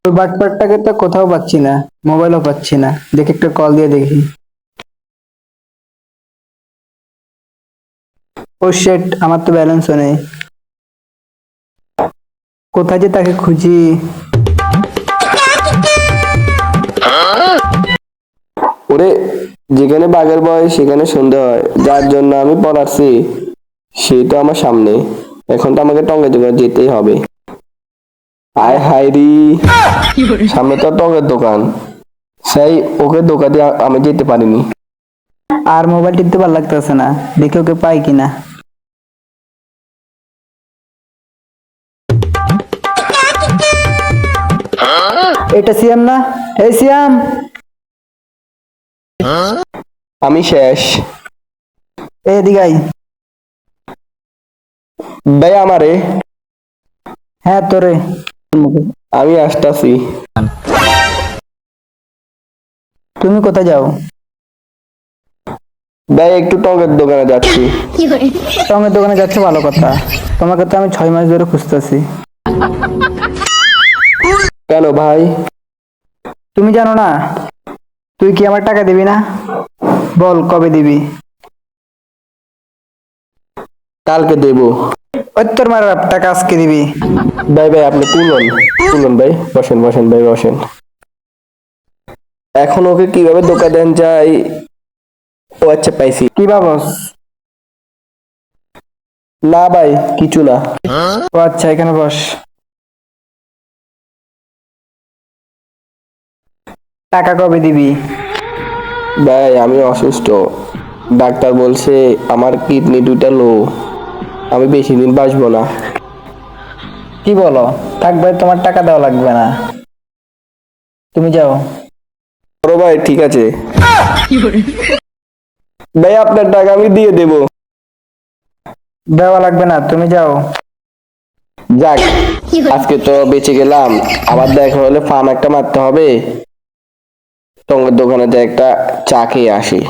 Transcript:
ওই বাটপারটাকে তো কোথাও পাচ্ছি না, মোবাইলও পাচ্ছি না। দেখি একটা কল দিয়ে দেখি। ও শেট, আমার তো ব্যালেন্সও নেই। কোথায় যে তাকে খুঁজি। ওরে, যেখানে বাঘের ভয় সেখানে সন্ধে হয়, যার জন্য আমি পলাচ্ছি সেই তো আমার সামনে। এখন তো আমাকে টঙ্গের দোকানে যেতেই হবে। আয় হায় রি, সামনে তো টঙ্গের দোকান, সেই ওকে ধোকা দিয়ে আমি যেতে পারিনি। আর মোবাইল টিপতে ভালো লাগতেছে না, দেখি ওকে পাই কিনা। এটা সিয়াম না? এই সিয়াম। আমি শেষ। এদিকে আই। ভাই আমারে। হ্যাঁ তোরে। আমি আসতাছি। তুমি কোথায় যাও? ভাই একটু টঙ্গের দোকানে যাচ্ছি। টঙের দোকানে যাচ্ছে, ভালো কথা। তোমাকে তো আমি 6 মাস ধরে খুঁজতেছি। কেন ভাই? তুমি জানো না, তুই কি আমার টাকা দিবি না? বল কবে দিবি? কালকে দেবো। ওই তোর মার বাপ, টাকা আজকে দিবি। ভাই ভাই আপনি তুলুন, তুলুন ভাই, বসেন বসেন ভাই বসেন। এখন ওকে কিভাবে ধোকা দেন যাই। ও আচ্ছা পাইছি। কি ভাবস? না ভাই কিছু না। ও আচ্ছা, এখানে বস। টাকা কবে দিবি? ভাই আমি অসুস্থ, ডাক্তার বলছে আমার কিডনি দুইটা লো, আমি বেশি দিন বাঁচবো না। কি বলো? থাক ভাই, তোমার টাকা দেওয়া লাগবে না, তুমি যাও। বড় ভাই ঠিক আছে ভাই, আপনার টাকা আমি দিয়ে দেবো। দেওয়া লাগবে না, তুমি যাও। যাক, আজকে তো বেঁচে গেলাম। আবার দেখা হলে ফার্ম একটা মারতে হবে। টঙ্গের দোকানে যে একটা চা খেয়ে আসি।